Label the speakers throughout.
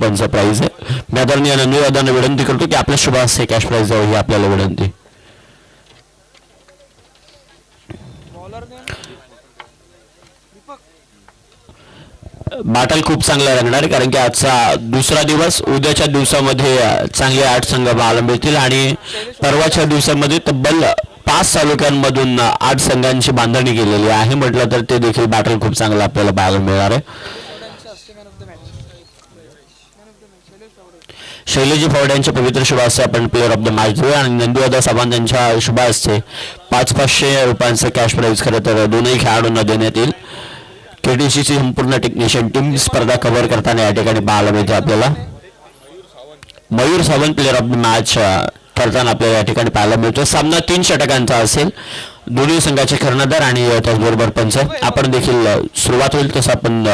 Speaker 1: पंच प्राइज आहे. मी आदरणीय नंदीदादांना विनंती करतो की आपल्या शुभ हस्ते कॅश प्राइज द्यावं ही आपल्याला विनंती. बाटल खूप चांगला लागणार कारण की आजचा दुसरा दिवस. उद्याच्या दिवसामध्ये चांगले 8 संघ पाहायला मिळतील आणि परवाच्या दिवसामध्ये तब्बल 5 तालुक्यांमधून 8 संघांची बांधणी केलेली आहे म्हटलं तर ते देखील बॅटल खूप चांगलं आपल्याला पाहायला मिळणार आहे. शैलेजी फौड यांच्या पवित्र शुभ हस्ते आपण प्लेअर ऑफ द मॅच देऊ आणि नंदीदादा सावंत यांच्या शुभ हस्ते 500 रुपयांचं कॅश प्राइज खरं तर दोनही खेळाडूंना देण्यात येईल. केटीसीची संपूर्ण टेक्निशियन टीम स्पर्धा कव्हर करताना या ठिकाणी पाहायला मिळते आपल्याला. Mayur Sawant player of the match करताना आपल्याला या ठिकाणी पाहायला मिळतो. सामना 3 षटकांचा असेल. दोन्ही संघाचे कर्णधार आणि त्याचबरोबर पंच. आपण देखील सुरुवात होईल तसं आपण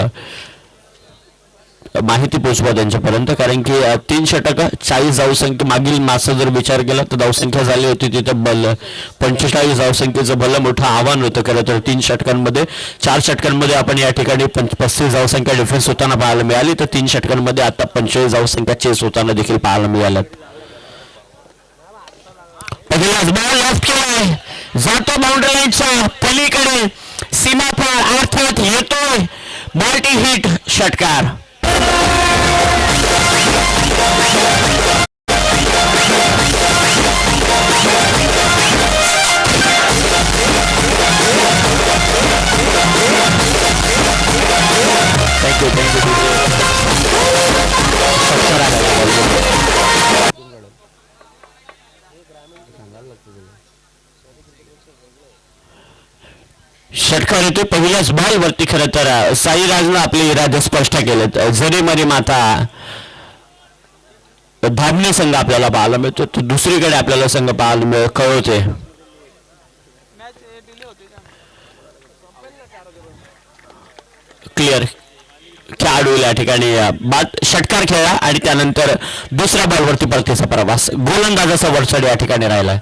Speaker 1: माहिती पोहोचवा त्यांच्यापर्यंत कारण की 3 षटक 40 धावसंख्या. मागील मॅचचा जर विचार केला तर धावसंख्या झाली होती तिथं 45 धावसंख्येचं भलं मोठं आव्हान होतं खरं तर 3 षटकांमध्ये. 4 षटकांमध्ये आपण या ठिकाणी 35 धावसंख्या डिफेन्स होताना पाहायला मिळाली तर 3 षटकांमध्ये आता 45 धावसंख्या चेस होताना देखील पाहायला मिळाल्यात. पहिलाच बॉल लॉफ्ट केलाय जातो बाउंड्री लाईनच्या पलीकडे सीमा पार अर्थात येतोय मल्टी हिट षटकार. षटकार येतो पहिल्याच बॉल वरती. खरं तर साईराजनं आपले इरादे स्पष्ट केलेत. जरी मरी माता धामणे संघ आपल्याला पाहायला मिळतो तर दुसरीकडे आपल्याला संघ पाहायला कळवते. क्लिअर खेळाडू या ठिकाणी षटकार खेळला आणि त्यानंतर दुसऱ्या बॉलवरती परतीचा प्रवास. गोलंदाजाचा वरचढ या ठिकाणी राहिला.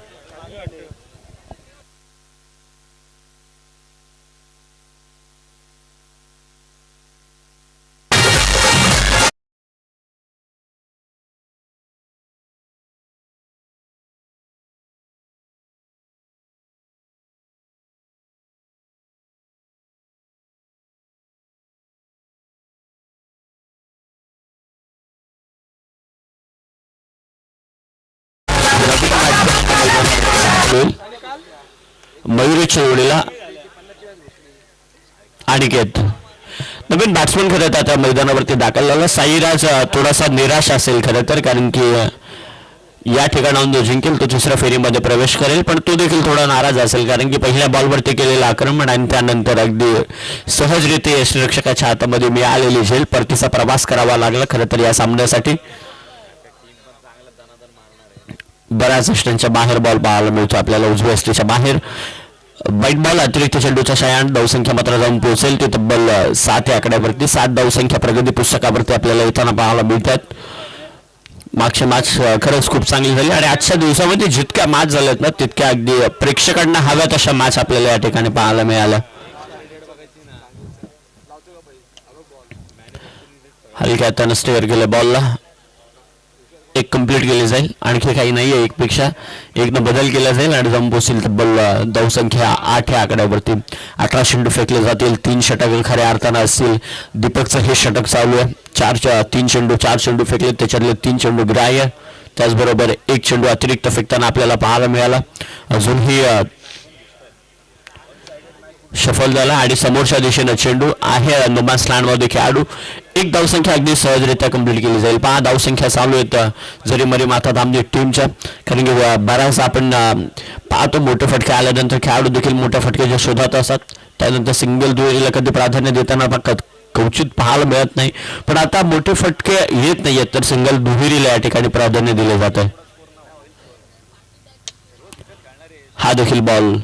Speaker 1: मयुरी चौडीला अनिकेत नवीन बॅट्समन खरं तर आता मैदानावरती दाखल झाला. साईराज थोडासा निराश असेल खरं तर कारण की या ठिकाणाहून जो जिंकेल तो तिसऱ्या फेरीमध्ये प्रवेश करेल पण तो देखील थोडा नाराज असेल कारण की पहिल्या बॉलवरती केलेलं आक्रमण आणि त्यानंतर अगदी सहजरित्या यष्टिरक्षकाच्या हातामध्ये मिळालेली झेल. परतीचा प्रवास करावा लागला खरं तर या सामन्यासाठी. बऱ्याच यष्टींच्या बाहेर बॉल पाहायला मिळतो आपल्याला. उजव्या यष्टीच्या बाहेर वाईट बॉल अतिरिक्त चेंडूच्या साह्याने धावसंख्या मात्र जाऊन पोहोचेल ते तब्बल 7 या आकड्यावरती. 7 धावसंख्या प्रगती पुस्तकावरती आपल्याला येताना पाहायला मिळतात. मागच्या मॅच खरंच खूप चांगली झाली आणि आजच्या दिवसामध्ये जितक्या मॅच झाल्यात ना तितक्या अगदी प्रेक्षकांना हव्यात अशा मॅच आपल्याला या ठिकाणी पाहायला मिळाल्या. हलक्या हाताने स्टेअर केलं बॉलला. एक कंप्लीट केली जाईल. आणखी काही नाही आहे. एकपेक्षा एकनं बदल केला जाईल आणि जाऊन पोहोचेल तब्बल धावसंख्या 8 या आकड्यावरती. 18 चेंडू फेकले जातील. 3 षटक खऱ्या अर्थानं असतील. दीपकचं हे षटक चालू आहे. 4 चेंडू फेकले त्याच्यातले 3 चेंडू ग्राह्य. त्याचबरोबर 1 चेंडू अतिरिक्त फेकताना आपल्याला पाहायला मिळाला. अजूनही सफल झाला आणि समोरच्या दिशेनं चेंडू आहे. नुमान स्लॅन्डमध्ये खेळाडू. 1 धावसंख्या अगदी सहजरित्या कंप्लीट केली जाईल. 5 धावसंख्या चालू आहेत जरी मरी माता धामणे टीमच्या कारण की बऱ्याच आपण पाहतो मोठे फटके आल्यानंतर खेळाडू देखील मोठ्या फटक्याच्या शोधात असतात. त्यानंतर सिंगल दुहेरीला कधी प्राधान्य देताना क्वचित पाहायला मिळत नाही पण आता मोठे फटके येत नाही आहेत तर सिंगल दुहेरीला या ठिकाणी प्राधान्य दिले जात आहे. हा देखील बॉल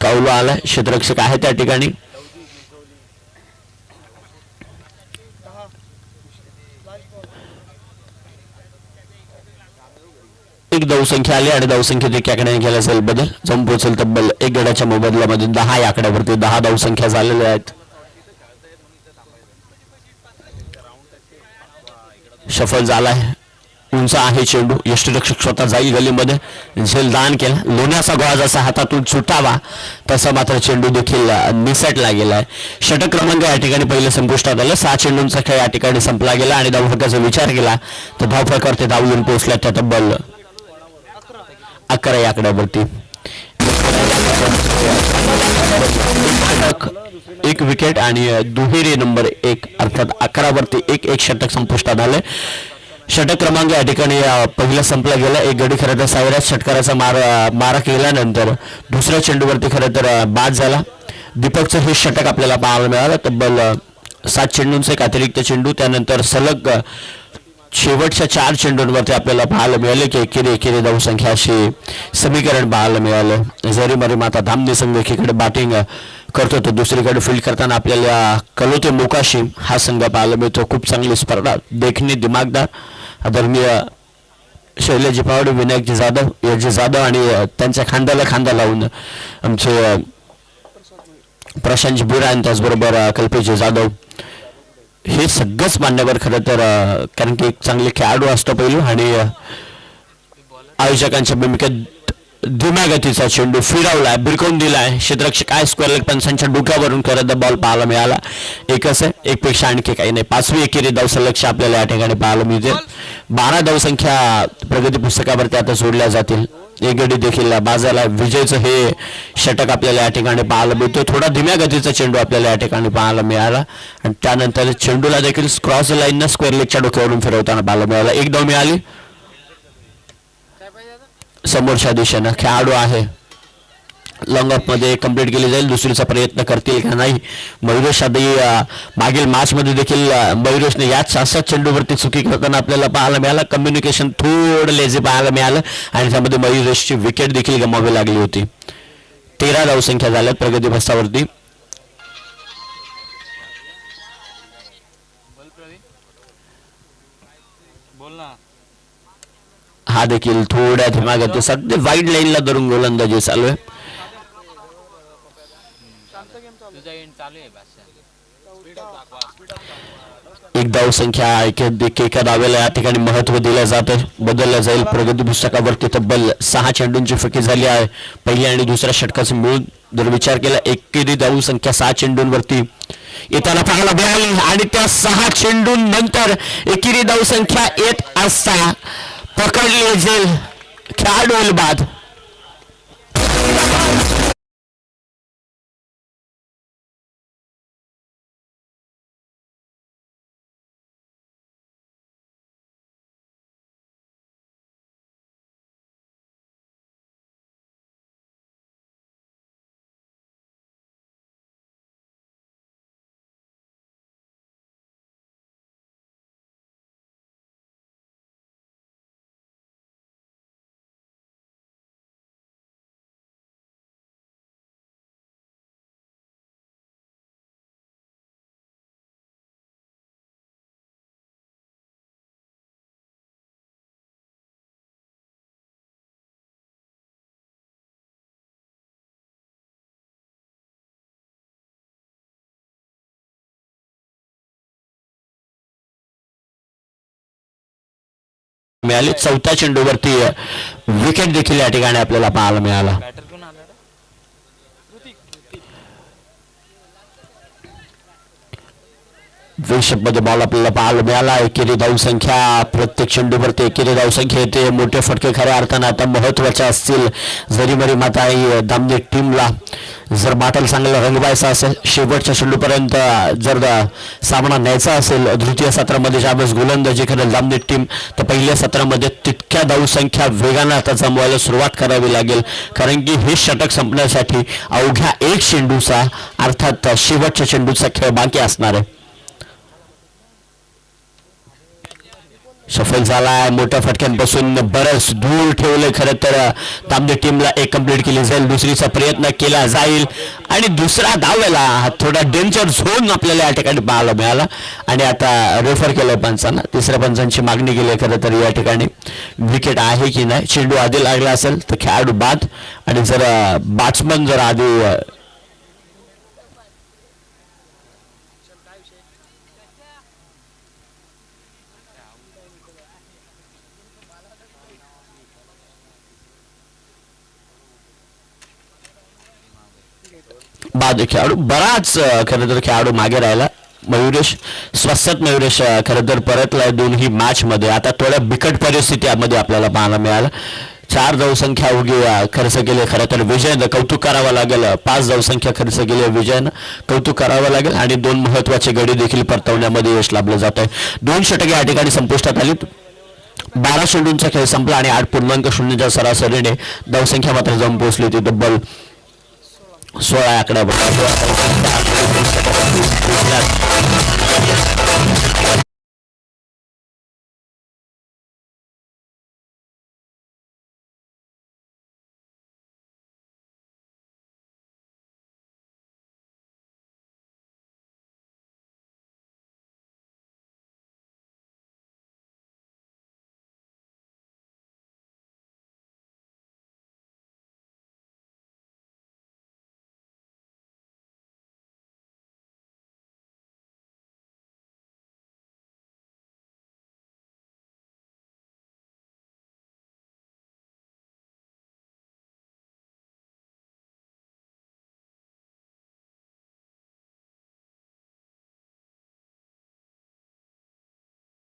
Speaker 1: कावला आला. क्षेत्ररक्षक आहे त्या ठिकाणी. एक धावसंख्या आली आणि धावसंख्येत 1 आकड्याने केला असेल बदल. जाऊन पोहोचेल तब्बल 1 गड्याच्या मोबदल्यामध्ये 10 या आकड्यावरती 10 धावसंख्या झालेल्या आहेत. सफल झालाय. उंच आहे चेंडू. यष्टीरक्षक स्वतः जाईल गलीमध्ये झेल दान केला. लोण्याचा गोळा जसा हातातून सुटावा तसा मात्र चेंडू देखील निसटला गेलाय. षटक क्रमांक या ठिकाणी पहिले संपुष्टात आलं. 6 चेंडूंचा खेळ या ठिकाणी संपला गेला आणि धावफलकाचा विचार केला तर धावफलकावर ते धाव येऊन पोहोचल्या त्या तब्बल 11 या आकड्यावरती. एक विकेट आणि दुहेरी नंबर 1 अर्थात 11 वरती 1 षटक संपुष्टात आले. षटक क्रमांक या ठिकाणी पहिला संपला गेला. एक गडी खरं तर सावराज षटकाराचा मारा केल्यानंतर दुसऱ्या चेंडूवरती खरं तर बाद झाला. दीपकचं हे षटक आपल्याला पाहायला मिळालं. तब्बल 7 चेंडूंचे एक अतिरिक्त चेंडू त्यानंतर सलग शेवटच्या 4 चेंडूंवरती आपल्याला पाहायला मिळाले की एकेरी धावसंख्या अशी समीकरण पाहायला मिळालं. जरी मरी माता धामणी संघ एकीकडे बॅटिंग करतो तर दुसरीकडे फील्ड करताना आपल्याला कलोते मोकाशी हा संघ पाहायला मिळतो. खूप चांगली स्पर्धा देखणी दिमागदार आदरणीय शैलेजी पावडे विनायकजी जाधव याजी जाधव आणि त्यांच्या खांद्याला खांदा लावून आमचे प्रशांतजी बुरा आणि त्याचबरोबर कल्पेशजी जाधव हे सगळंच मान्यवर खरं तर कारण की एक चांगले खेळाडू असतो पहिलू आणि आयोजकांच्या भूमिकेत धीम्या गतीचा चेंडू फिरवलाय बिरकवून दिलाय. क्षेत्ररक्षक काय स्क्वेअर लेग पंचांच्या डोक्यावरून करत बॉल पाहायला मिळाला. एकच आहे एकपेक्षा आणखी काही नाही. 5वी एकेरी धावसलक्ष आपल्याला या ठिकाणी पाहायला मिळते. 12 धावसंख्या प्रगती पुस्तकावरती आता सोडल्या जातील. एक गडी देखील बाजाला विजयचं हे षटक आपल्याला या ठिकाणी पाहायला मिळतो. थोडा धीम्या गतीचा चेंडू आपल्याला या ठिकाणी पाहायला मिळाला आणि त्यानंतर चेंडूला देखील क्रॉस लाईननं स्क्वेअर लेगच्या डोक्यावरून फिरवताना पाहायला मिळाला. एक धाव मिळाली समोरच्या दिशेनं. खेळाडू आहे लॉंग ऑफ मध्ये कंप्लीट केली जाईल. दुसरीचा प्रयत्न करतील का नाही. मयुरेश आधी मागील मॅचमध्ये देखील मयुरेशने याच 6 चेंडूवरती चुकी करताना आपल्याला पाहायला मिळालं. कम्युनिकेशन थोडं लेझी पाहायला मिळालं आणि त्यामध्ये मयुरेशची विकेट देखील गमावी लागली होती. 13 धावसंख्या झाल्यात प्रगती पथावरती. हा देखील थोड्या धीम्या गती सध्या वाईड लाईनला धरून गोलंदाजी चालू आहे. एक धावसंख्या एका धावेला या ठिकाणी महत्व दिलं जातं. बदललं जाईल. प्रगती पुस्तकावरती तब्बल 6 चेंडूंची फेकी झाली आहे. पहिल्या आणि दुसऱ्या षटकाचा मिळून जर विचार केला एकेरी धावसंख्या 6 चेंडूंवरती येताना पाहायला मिळाली आणि त्या 6 चेंडूंनंतर एकेरी धावसंख्या येत असता पकडले जाईल खेळाडू बाद. मिळाली. 4थ्या चेंडूवरती विकेट देखील या ठिकाणी आपल्याला पाहायला मिळाला. मध्ये बॉल आपल्याला पाहायला मिळाला. एकेरी धावसंख्या प्रत्येक चेंडूवरती एकेरी धावसंख्या येते. मोठे फटके खऱ्या अर्थानं आता महत्वाचे असतील. जरी मरी माता दामने टीमला जर बाटल चांगला रंगवायचा असेल शेवटच्या चेंडूपर्यंत जर सामना न्यायचा असेल द्वितीय सत्रामध्ये ज्यावेळेस गोलंदाजी करेल दामने टीम तर पहिल्या सत्रामध्ये तितक्या धावसंख्या वेगानं आता जमवायला सुरुवात करावी लागेल. कारण की हे षटक संपण्यासाठी अवघ्या 1 चेंडूचा अर्थात शेवटच्या चेंडूचा खेळ बाकी असणार आहे. सफल झालाय. मोठ्या फटक्यांपासून बरंच दूर ठेवलंय. खरं तर तांबे टीमला एक कंप्लीट केली जाईल. दुसरीचा प्रयत्न केला जाईल आणि दुसरा धावेला थोडा डेंजर झोन आपल्याला या ठिकाणी पाहायला मिळाला आणि आता रेफर केलंय पंचांना. तिसऱ्या पंचांची मागणी केली खरं तर या ठिकाणी विकेट आहे की नाही. चेंडू आधी लागला असेल तर खेळाडू बाद आणि जर बॅट्समन जर आधी बाद खेळाडू बराच खरं तर खेळाडू मागे राहिला. मयुरेश स्वस्तात मयुरेश खरं तर परतलाय दोन्ही मॅच मध्ये. आता थोड्या बिकट परिस्थितीमध्ये आपल्याला पाहायला मिळालं. 4 धावसंख्या उगी खर्च केले. खरं तर विजयनं कौतुक करावं लागेल. 5 धावसंख्या खर्च केली विजयनं कौतुक करावं लागेल. आणि 2 महत्वाचे गडी देखील परतवण्यामध्ये यश लाभलं जात आहे. 2 षटके या ठिकाणी संपुष्टात आली. 12 चेंडूंचा खेळ संपला आणि 8.0च्या सरासरीने धावसंख्या मात्र जाऊन पोहोचली होती तब्बल 16 आकड्यावर.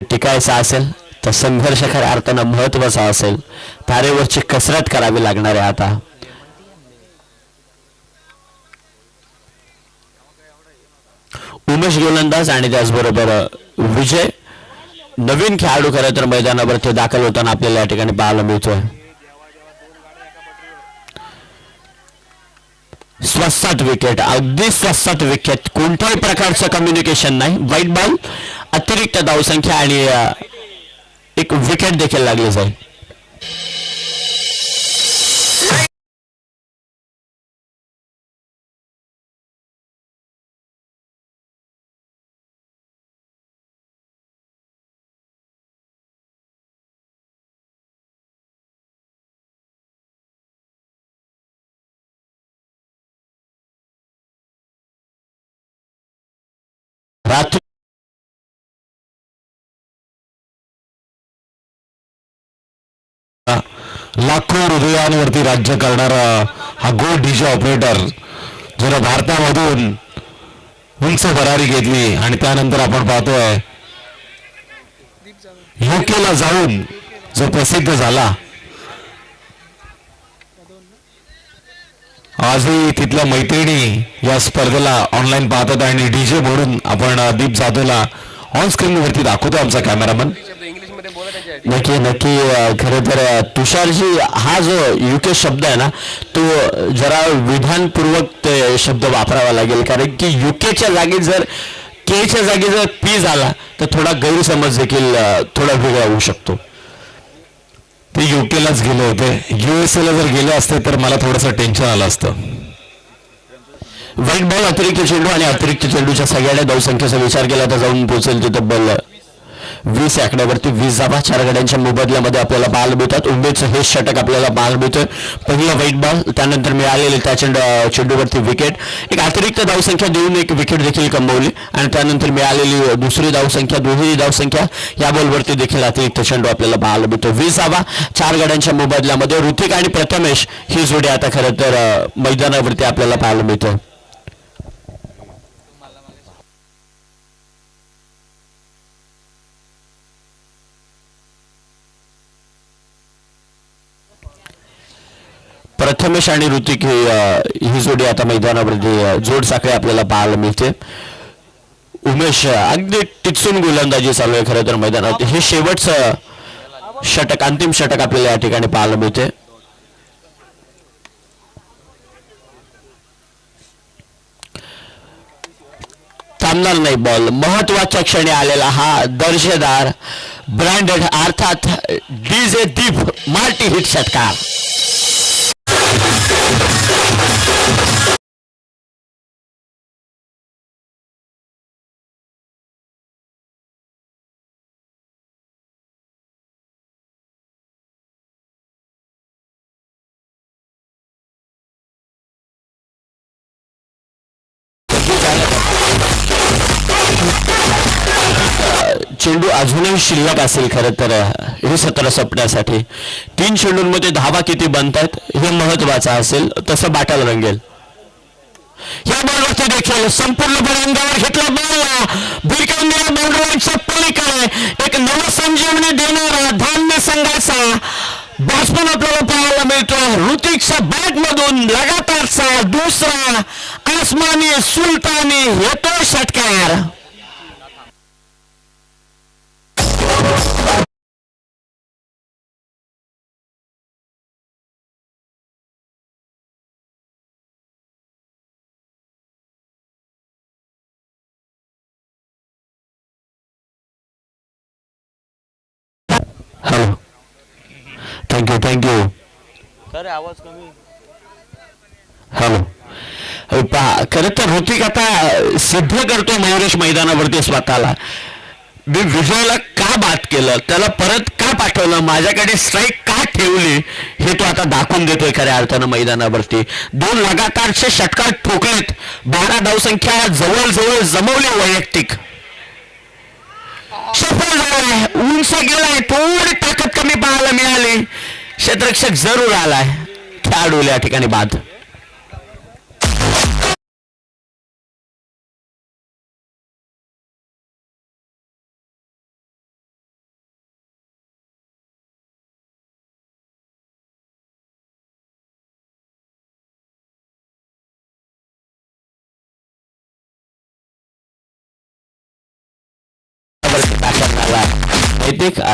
Speaker 1: टिकायचा असेल तर संघर्ष खऱ्या अर्थानं महत्वाचा असेल. तारेवरची कसरत करावी लागणार आहे. आता उमेश गोलंदाज आणि त्याचबरोबर विजय नवीन खेळाडू खरं तर मैदानावर ते दाखल होताना आपल्याला या ठिकाणी पाहायला मिळतोय. स्वस्तात विकेट, अगदी स्वस्तात विकेट, कोणत्याही प्रकारचं कम्युनिकेशन नाही. व्हाईट बॉल, अतिरिक्त धावसंख्या आणि एक विकेट देखील लागली जाईल.
Speaker 2: लाखो हृदयांवरती राज्य करणारा हा गो डीजे ऑपरेटर जर भारतामधून उंच भरारी घेतली आणि त्यानंतर आपण पाहतोय यूकेला जाऊन जो प्रसिद्ध झाला, आजही तिथल्या मैत्रिणी या स्पर्धेला ऑनलाईन पाहतात आणि डीजे म्हणून आपण दीप जाधवला ऑन स्क्रीन वरती दाखवतो आमचा कॅमेरामन.
Speaker 1: नक्की नक्की. खरं तर तुषारजी हा जो युके शब्द आहे ना तो जरा विधानपूर्वक ते शब्द वापरावा लागेल. कारण की युकेच्या जागी जर केच्या जागी जर पी झाला तर थोडा गैरसमज देखील थोडा वेगळा होऊ शकतो.
Speaker 2: ते युकेलाच गेले होते, USA ला जर गेले असते तर मला थोडंसं टेन्शन आलं असतं.
Speaker 1: व्हाईट बॉल, अतिरिक्त चेंडू आणि अतिरिक्त चेंडूच्या सगळ्या धावसंख्येचा विचार केला तर जाऊन पोहोचेल तिथं बल 20 आकड्यावरती 20 धावा 4 गड्यांच्या मोबदल्यामध्ये आपल्याला पाहायला मिळतात. उमेदचं हे षटक आपल्याला पाहायला मिळतं. पहिला व्हाईट बॉल, त्यानंतर मिळालेले त्या चेंडूवरती विकेट, एक अतिरिक्त धावसंख्या देऊन एक विकेट देखील कमवली आणि त्यानंतर मिळालेली दुसरी धावसंख्या, दोन्ही धावसंख्या या बॉलवरती देखील अतिरिक्त चेंडू आपल्याला पाहायला मिळतो. 20 धावा 4 गड्यांच्या मोबदल्यामध्ये ऋतिक आणि प्रथमेश ही जोडी आता खरं तर मैदानावरती आपल्याला पाहायला मिळतं. प्रथमेश आणि ऋतिक ही जोडी आता मैदानावरती जोड साखळी आपल्याला पाहायला मिळते. उमेश अगदी टिचून गोलंदाजी चालू आहे खरं तर मैदानात. हे शेवटचं षटक, अंतिम षटक आपल्याला या ठिकाणी पाहायला मिळते. थांबणार नाही बॉल. महत्वाच्या क्षणी आलेला हा दर्जेदार ब्रँडेड अर्थात डीजे दीप मल्टी हिट षटकार. चेंडू अजूनही शिल्लक असेल खरं तर हे सत्र संपण्यासाठी. 3 चेंडूंमध्ये धावा किती बनतायत हे महत्वाचं असेल, तसं बाटल रंगेल. या बॉलवरती देखील संपूर्णपणे अंगावर घेतला बॉल भिरकावून दिला बाउंड्रीच्या पलीकडे एक नवसंजीवनी देणारा धान्य संघाचा बॅट्समन आपल्याला पाहायला मिळतो. ऋतिकच्या बॅट मधून लगातारचा दुसरा आसमानी सुलतानी येतो षटकार. हॅलो थँक्यू
Speaker 3: सर आवाज कमी.
Speaker 1: हॅलो पहा खरं तर ऋतिक आता सिद्ध करतो मयुरेश मैदानावरती स्वतःला. मी विजयला का बाद केलं त्याला परत का पाठवलं माझ्याकडे स्ट्राईक का ठेवली हे तो आता दाखवून देतोय खऱ्या अर्थानं मैदानावरती. 2 लगातारचे षटकार ठोकलेत 12 धावसंख्या जवळ जमवली वैयक्तिक. सफल झालाय उंच गेलाय थोडी ताकद कमी पाहायला मिळाली. क्षेत्ररक्षक जरूर आलाय खेळाडू या ठिकाणी बाद.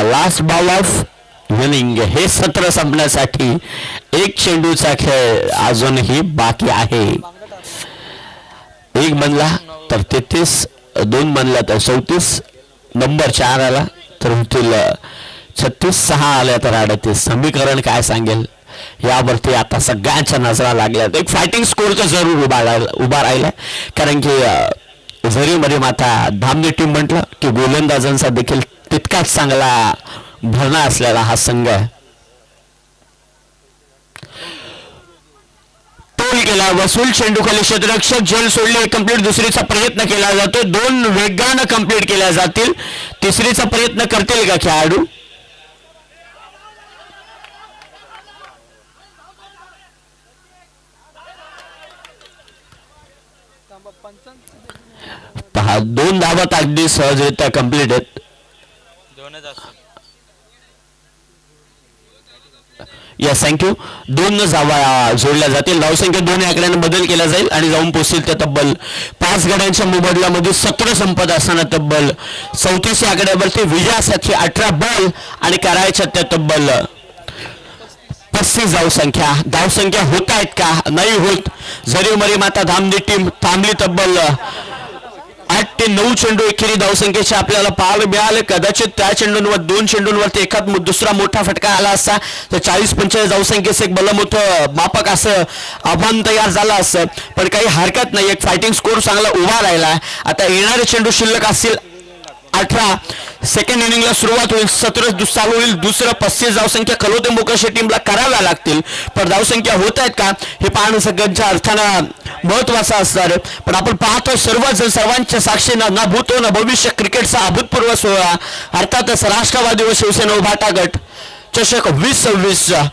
Speaker 1: लास्ट बॉल ऑफ विनिंग हे सत्र संपण्यासाठी एक चेंडूचा खेळ अजूनही बाकी आहे. 1 बनला तर 33 2 बनला तर 34 नंबर 4 आला तर होतील 36 6 आल्या तर 38. समीकरण काय सांगेल यावरती आता सगळ्यांच्या नजरा लागल्यात. एक फायटिंग स्कोर तर जरूर उभा राहिला कारण की जरी मध्ये माता धामणी टीम म्हटलं की गोलंदाजांचा देखील तितकाच चांगला भरणा असलेला हा संघ आहे. टोल केला वसूल चेंडू खाली क्षेत्ररक्षक झेल सोडली. कंप्लीट दुसरीचा प्रयत्न केला जातो. 2 वेगानं कंप्लीट केल्या जातील. तिसरीचा प्रयत्न करतील का खेळाडू. पहा 2 धावत अगदी सहजरित्या कंप्लीट आहेत. Yes thank you. 2 धावा जोडल्या जातील. धावसंख्या 2 आकड्याने बदल केला जाईल आणि जाऊन पोहोचतील त्या तब्बल 5 गड्यांच्या मोबदल्यामध्ये 17 संपत असताना तब्बल 34 आकड्यावरती विजयासाठी 18 बॉल आणि करायच्या त्या तब्बल 35 धावसंख्या होत आहेत का नाही होत. जरी मरी माता धामणी टीम थांबली तब्बल 8 ते 9 चेंडू एकेरी धावसंख्येचे आपल्याला पाहायला मिळाले. कदाचित त्या चेंडूंवर 2 चेंडूंवरती एखाद दुसरा मोठा फटका आला असता तर 40-45 धावसंख्येचं एक बलमोठं मापक असं आव्हान तयार झालं असतं. पण काही हरकत नाही. एक फायटिंग स्कोर चांगला उभा राहिला. आता येणारे चेंडू शिल्लक असतील 18. सेकंड इनिंगला सुरुवात होईल. 17 चालू होईल. दुसरं 35 धावसंख्या खलोते मोकाशी टीमला कराव्या लागतील. पण धावसंख्या होत आहेत का हे पाहणं सगळ्यांच्या अर्थानं महत्वाचं असणार आहे. पण आपण पाहतो सर्वजण सर्वांच्या साक्षीनं ना भूतो ना भविष्य क्रिकेटचा अभूतपूर्व सोहळा अर्थातच राष्ट्रवादी व शिवसेना उभाटा गट चषक 2026चा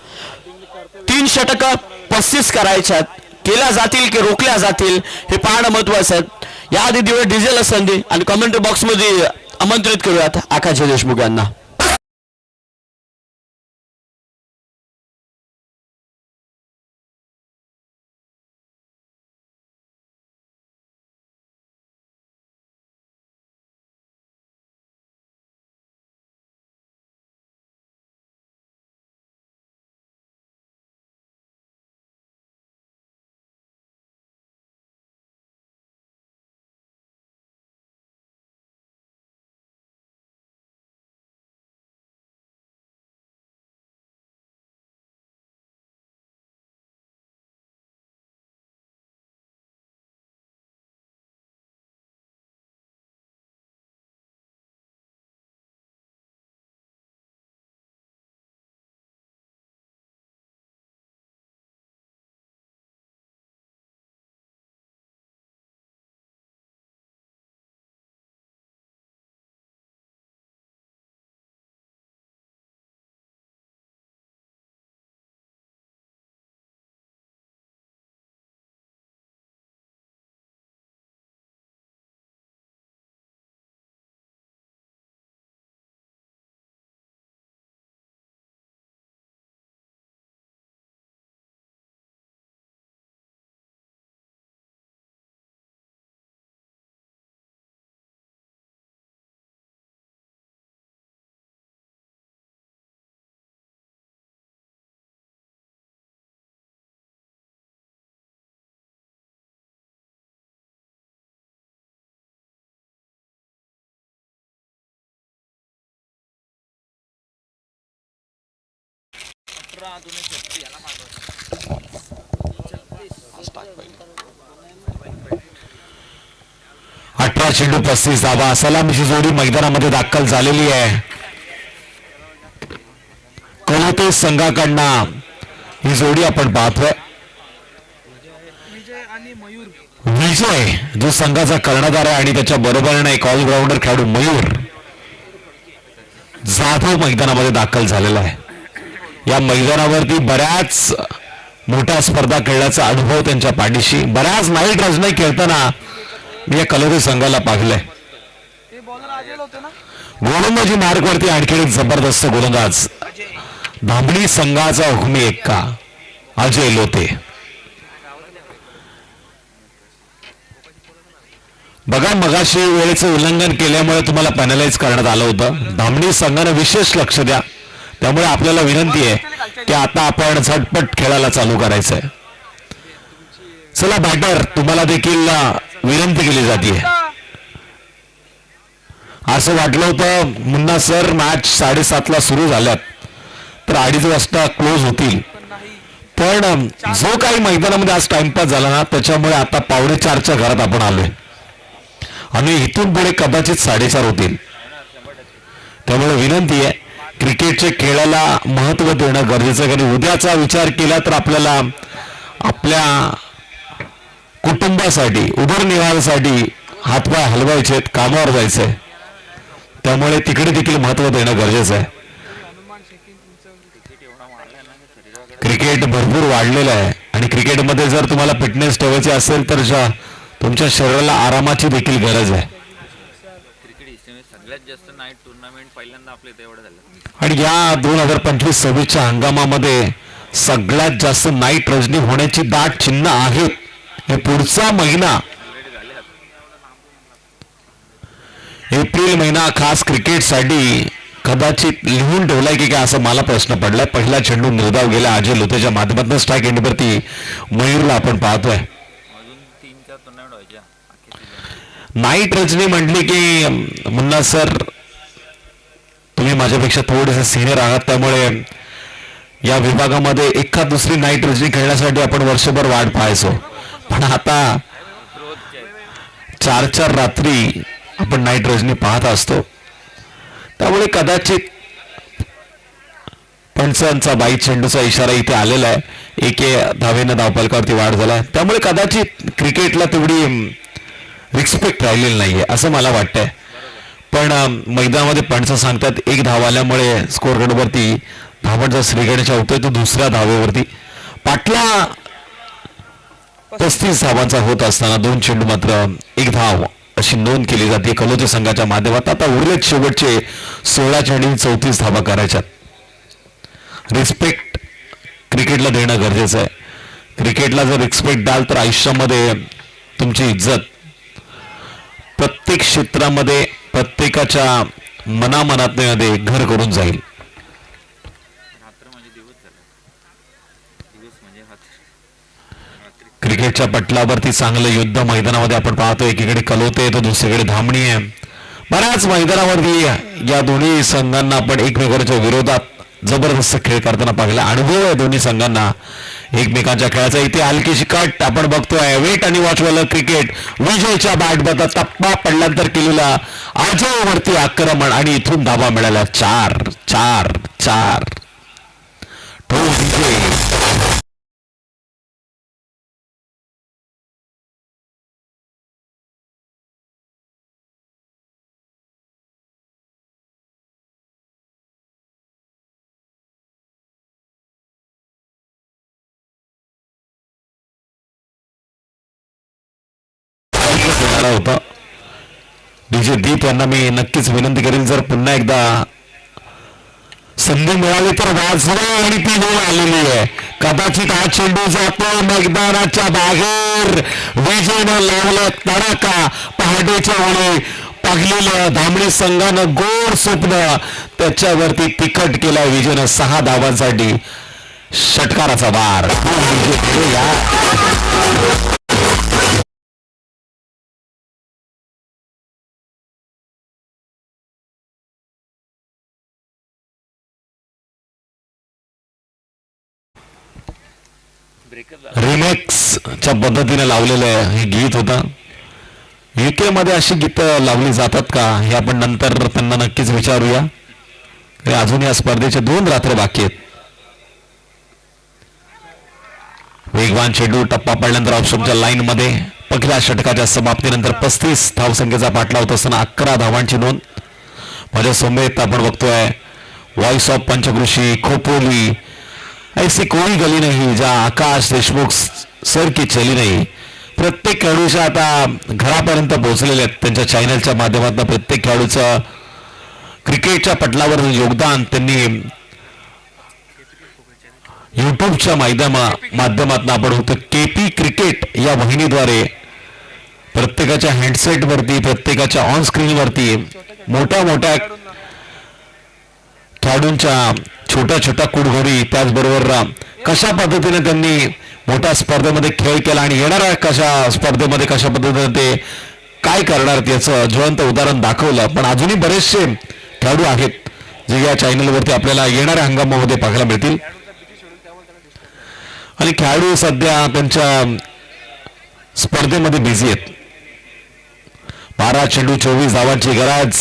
Speaker 1: 3 षटक 35 करायच्यात. केल्या जातील की रोखल्या जातील हे पाहणं महत्वाचं आहे. याआधी दिवस डिझेल संधी आणि कमेंट बॉक्समध्ये आमंत्रित करूयात आकाश देशमुख यांना.
Speaker 2: 18 चेंडू 35 धावा. सलामीची जोडी मैदानामध्ये दाखल झालेली आहे. कलोते संघाकडनं ही जोडी आपण पाहतोय. विजय जो संघाचा कर्णधार आहे आणि त्याच्या बरोबरीने एक ऑलराऊंडर खेळाडू मयूर जाधव मैदानामध्ये दाखल झालेला आहे. या मैदानावरती बऱ्याच मोठ्या स्पर्धा खेळण्याचा अनुभव त्यांच्या पाठीशी. बऱ्याच नाईट रजनी खेळताना मी या कलोते संघाला पाहिलंय. गोलंदाजी मार्गवरती आणखी एक जबरदस्त गोलंदाज धामणी संघाचा हुकमी एक्का अजय लोते. बघा, मगाशी वेळेचं उल्लंघन केल्यामुळे तुम्हाला पॅनलाइज करण्यात आलं होतं. धामणी संघाने विशेष लक्ष द्या. त्यामुळे आपल्याला विनंती आहे की आता आपण झटपट खेळायला चालू करायचंय. चला बॅटर, तुम्हाला देखील विनंती केली जाते. असं वाटलं होतं मुन्ना सर मॅच 7:30 सुरू झाल्यात तर 2:30 वाजता क्लोज होतील, पण जो काही मैदानामध्ये आज टाइमपास झाला ना त्याच्यामुळे आता 3:45च्या घरात आपण आलोय आणि इथून पुढे कदाचित 4:30 होतील. त्यामुळे विनंती आहे, क्रिकेटच्या खेळाला महत्त्व देणं गरजेचं आहे. कारण उद्याचा विचार केला तर आपल्याला आपल्या कुटुंबासाठी उदरनिर्वाहासाठी हातपाय हलवायचे, कामावर जायचंय. त्यामुळे तिकडे देखील महत्त्व देणं गरजेचं आहे. क्रिकेट भरपूर वाढलेलं आहे आणि क्रिकेटमध्ये जर तुम्हाला फिटनेस ठेवायची असेल तर तुमच्या शरीराला आरामाची देखील गरज आहे.
Speaker 3: सगळ्यात जास्त नाईट टुर्नामेंट पहिल्यांदा आपल्या इथे एवढं झालं
Speaker 2: आणि या 2025-26च्या हंगामामध्ये सगळ्यात जास्त नाईट रजनी होण्याची दाट चिन्ह आहेत. हे पुढचा महिना एप्रिल महिना खास क्रिकेटसाठी कदाचित लिहून ठेवलाय की काय असं मला प्रश्न पडलाय. पहिला चेंडू निर्धाव गेला अजय लोतेच्या माध्यमातून. स्ट्राईक एंडवरती मयूरला आपण पाहतोय. नाईट रजनी म्हटली की मुन्ना सर तुम्ही माझ्यापेक्षा थोडेसे सिनियर आहात, त्यामुळे या विभागामध्ये एखाद दुसरी नाईट रजनी खेळण्यासाठी आपण वर्षभर वाट पाहायचो, पण आता 4-4 रात्री आपण नाईट रजनी पाहत असतो. त्यामुळे कदाचित पंचांचा 22 चेंडूचा इशारा इथे आलेला आहे. 1 धावेनं धावफलकावरती वाढ झाला. त्यामुळे कदाचित क्रिकेटला तेवढी रिस्पेक्ट राहिलेली नाहीये असं मला वाटतंय. पण मैदानामध्ये पंच सांगतात 1 धाव आल्यामुळे स्कोर गडवरती धावणचा श्रीगणेशा होतोय तो दुसऱ्या धावेवरती. पाटला 35 धावांचा होत असताना 2 चेंडू मात्र 1 धाव अशी नोंद केली जाते कलोते संघाच्या माध्यमात. आता उरलेत शेवटचे 16 चेंडू 34 धावा करायच्यात. रिस्पेक्ट क्रिकेटला देणं गरजेचं आहे. क्रिकेटला जर रिस्पेक्ट द्याल तर आयुष्यामध्ये तुमची इज्जत प्रत्येक क्षेत्रामध्ये प्रत्येकाच्या मनामनातमध्ये घर करून जाईल. क्रिकेटच्या पटलावरती चांगलं युद्ध मैदानामध्ये आपण पाहतोय. एकीकडे कलोते तर दुसरीकडे धामणी आहे. बऱ्याच मैदानावरती या दोन्ही संघांना आपण एकमेकांच्या विरोधात जबरदस्त खेळ करताना पाहिला. अनुभव आहे दोन्ही संघांना एकमेकांच्या खेळाचा. इथे हलकीशी कट आपण बघतोय. वेट आणि वॉचवालं क्रिकेट. विजयच्या बॅटबद्दल टप्पा पडल्यानंतर केलेला अजयवरती आक्रमण आणि इथून धावा मिळाला 4-4-4. तो विजय होता. डीजे दीप यांना मी नक्कीच विनंती करेन जर पुन्हा एकदा संधी मिळाली तर वाजवा आणि ती वेळ आलेली आहे. कदाचित हा चेंडू जातो मैदानाच्या बाहेर. विजयनं लावलं तडाका. पहाटेच्या वेळी पाहिलेलं धामणी संघानं गोड स्वप्न त्याच्यावरती तिखट केला विजयनं 6 धावांसाठी. षटकाराचा वार रिमेक्सच्या पद्धतीने लावलेलं हे गीत होतं. UK मध्ये अशी गीतं लावली जातात का हे आपण नंतर त्यांना नक्कीच विचारूया. अजून या स्पर्धेचे 2 रात्र बाकी आहेत. वेगवान चेंडू टप्पा पडल्यानंतर ऑप्शनच्या लाईन मध्ये पहिल्या षटकाच्या समाप्तीनंतर 35 धावसंख्येचा पाठला होत असताना 11 धावांची नोंद. माझ्या समवेत आपण बघतोय व्हॉइस ऑफ पंचकृषी खोपोली ऐसी कोई गली नाही ज्या आकाश देशमुख सर की चली नाही. प्रत्येक खेळाडूच्या आता घरापर्यंत पोहोचलेले आहेत. त्यांच्या चॅनलच्या माध्यमातून प्रत्येक खेळाडूचं क्रिकेटच्या पटलावर योगदान त्यांनी युट्यूबच्या माध्यमातून आपण होतं. KP क्रिकेट या वाहिनीद्वारे प्रत्येकाच्या हँडसेट वरती प्रत्येकाच्या ऑन स्क्रीन वरती मोठ्या मोठ्या खेळाडूंच्या छोट्या छोट्या कुडघोडी त्याचबरोबर कशा पद्धतीने त्यांनी मोठ्या स्पर्धेमध्ये खेळ केला आणि येणाऱ्या कशा स्पर्धेमध्ये कशा पद्धतीने ते काय करणार याचं ज्वलंत उदाहरण दाखवलं. पण अजूनही बरेचसे खेळाडू आहेत जे या चॅनलवरती आपल्याला येणाऱ्या हंगामामध्ये पाहायला मिळतील. आणि खेळाडू सध्या त्यांच्या स्पर्धेमध्ये बिझी आहेत. 12 चेंडू 24 धावांची गरज.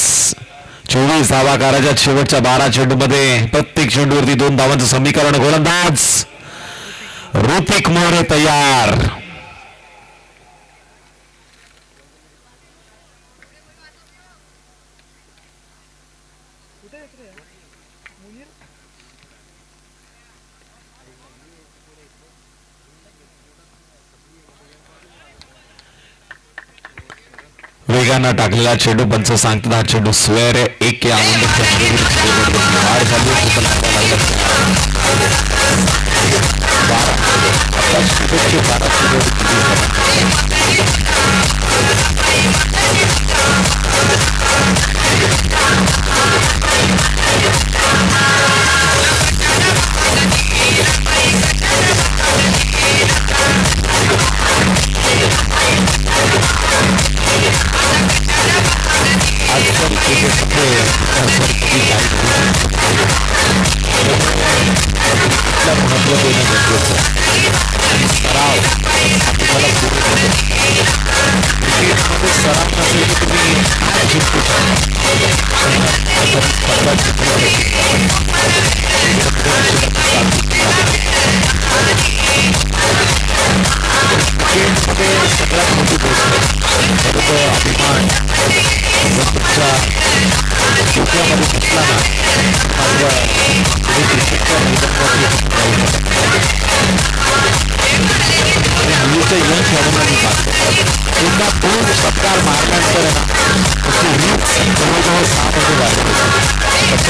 Speaker 2: 24 धावा करायच्या शेवटच्या 12 चेंडूमध्ये प्रत्येक चेंडूवरती 2 धावांचं समीकरण. गोलंदाज ऋतिक मोरे तयार. वेगानं टाकलेला चेंडू पंच सांगतात हा चेंडू स्वेअर 1 या वाढ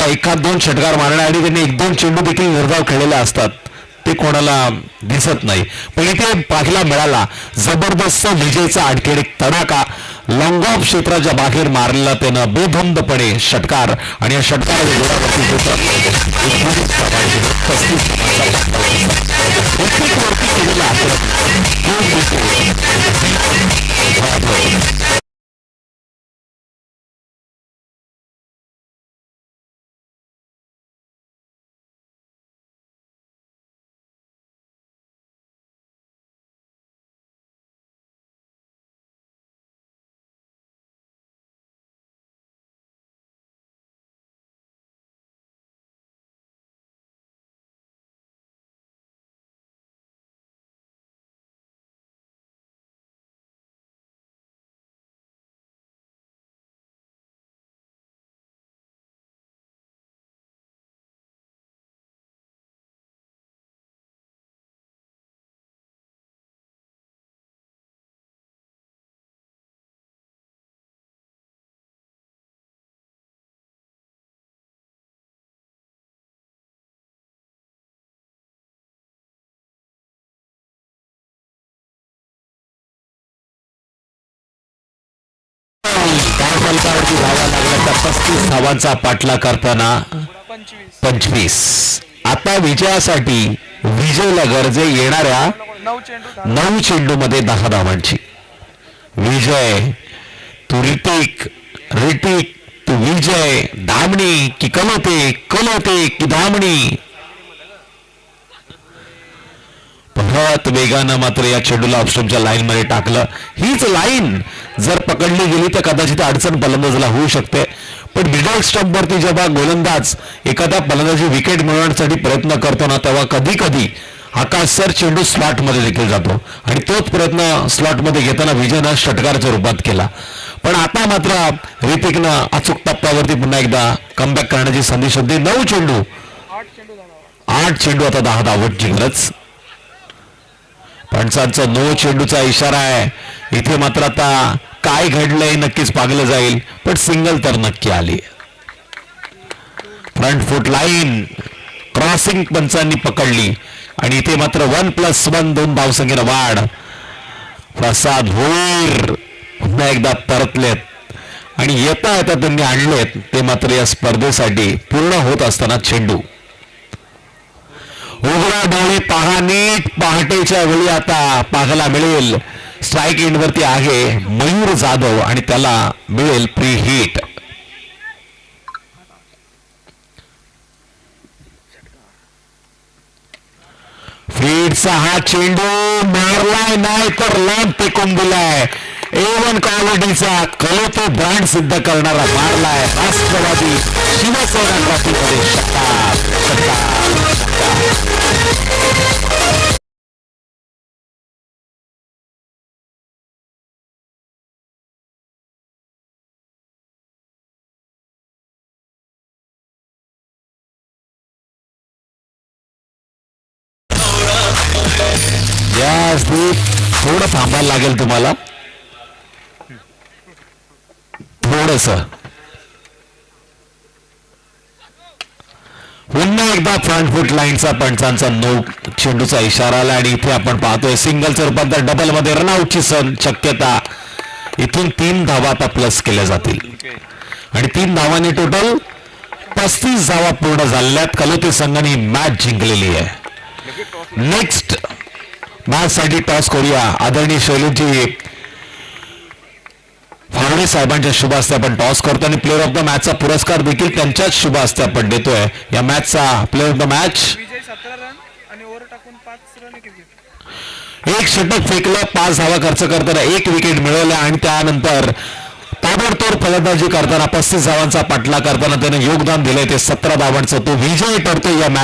Speaker 2: एखाद 2 षटकार मारण्याआधी त्यांनी 1-2 चेंडू देखील निर्धाव खेळलेले असतात. ते कोणाला दिसत नाही. पण इथे पाहायला मिळाला जबरदस्त विजेचा आणखी एक तडाखा. लॉंग ऑफ क्षेत्राच्या बाहेर मारलेला त्यानं बेधुंदपणे षटकार आणि या षटकाराच्या जोरावरती लागला. 35 धावांचा पाठला करताना 25. आता विजयासाठी विजयला गरजे येणाऱ्या 9 चेंडू मध्ये 10 धावांची. विजय तू रितिक, रितिक तू विजय, धामणी की कलोते, कलोते की धामणी. मोठ्या वेगानं मात्र या चेंडूला ऑफस्टंपच्या लाईन मध्ये टाकलं. हीच लाईन जर पकडली गेली तर कदाचित अडचण फलंदाजाला होऊ शकते. पण मिडल स्टंप वरती जेव्हा गोलंदाज एखाद्या फलंदाजी विकेट मिळवण्यासाठी प्रयत्न करतो ना, तेव्हा कधी कधी आकाश सर चेंडू स्लॉट मध्ये देखील जातो आणि तोच प्रयत्न स्लॉट मध्ये घेताना विजयनं षटकाराच्या रूपात केला. पण आता मात्र ऋतिकनं अचूक टप्प्यावरती पुन्हा एकदा कमबॅक करण्याची संधी शोधली. 9 चेंडू 8 चेंडू आता 10 धावांची गरज. पंचांचा 9 चेंडूचा इशारा आहे. इथे मात्र आता काय घडलंय नक्कीच पागलं जाईल, पण सिंगल तर नक्की आली. फ्रंट फुट लाईन क्रॉसिंग पंचांनी पकडली आणि इथे मात्र 1+1 2 धावसंख्येनं वाढ. प्रसाद भोईर पुन्हा एकदा परतलेत आणि येता येता त्यांनी आणलेत ते मात्र या स्पर्धेसाठी पूर्ण होत असताना चेंडू. उघडा डोळे पहा नीट, पहाटेच्या वेळी आता पाहायला मिळेल. स्ट्राईक एंड वरती आहे मयूर जाधव आणि त्याला मिळेल प्री हिट. फीडचा हा चेंडू मारलाय नाही तर लांब फेकून दिलाय. A1 क्वालिटीचा कलोतो ब्रँड सिद्ध करणारा मारलाय राष्ट्रवादी शिवसेना ट्रॉफीमध्ये षटकार. थोडं थांबायला लागेल तुम्हाला, थोडस. पुन्हा एकदा फ्रंट फुट लाईनचा पंचांचा 9 चेंडूचा इशारा आला आणि इथे आपण पाहतोय सिंगलचं रूपांतर डबल मध्ये रनआउटची शक्यता. इथून 3 धावा आता प्लस केल्या जातील आणि 3 धावांनी टोटल 35 धावा पूर्ण झालेल्यात. कलोते संघाने मॅच जिंकलेली आहे. नेक्स्ट मॅच साठी टॉस करूया. आदरणीय शैलेशजी फावडे साहेबांच्या शुभ हस्ते आपण टॉस करतो आणि प्लेअर ऑफ द मॅचचा पुरस्कार देखील त्यांच्याच शुभ हस्ते आपण देतोय. या मॅचचा प्लेअर ऑफ द मॅच 1 षटक फेकलं, 5 धावा खर्च करताना 1 विकेट मिळवल्या आणि त्यानंतर ताबडतोब फलंदाजी करताना 35 धावांचा पाठलाग करताना त्याने योगदान दिलंय ते 17 धावांचं. तो विजय ठरतो या मॅच.